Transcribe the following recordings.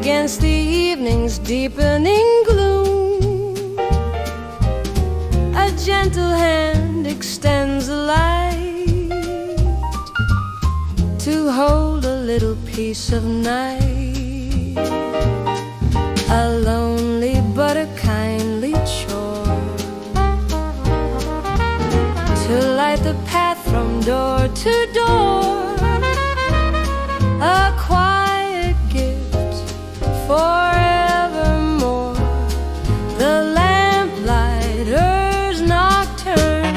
against the evening's deepening gloom. A gentle hand extends a light to hold a little piece of night. A lonely but a kindly chore to light the path from door to door. A quiet gift forevermore. The lamplighter's nocturne.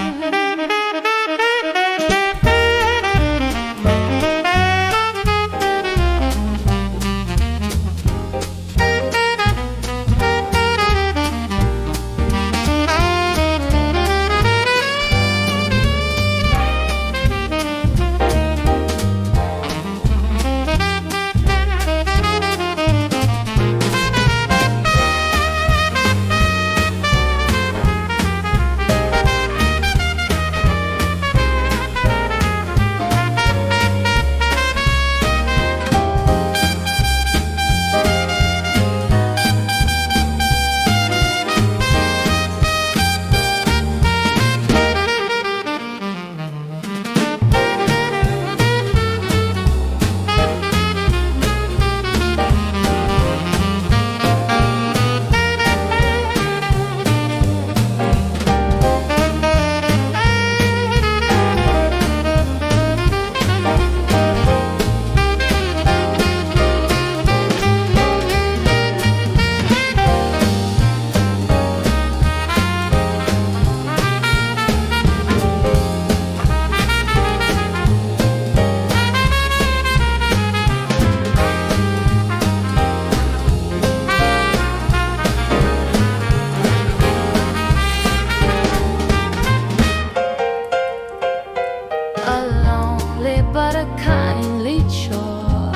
But a kindly chore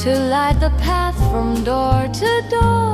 to light the path from door to door.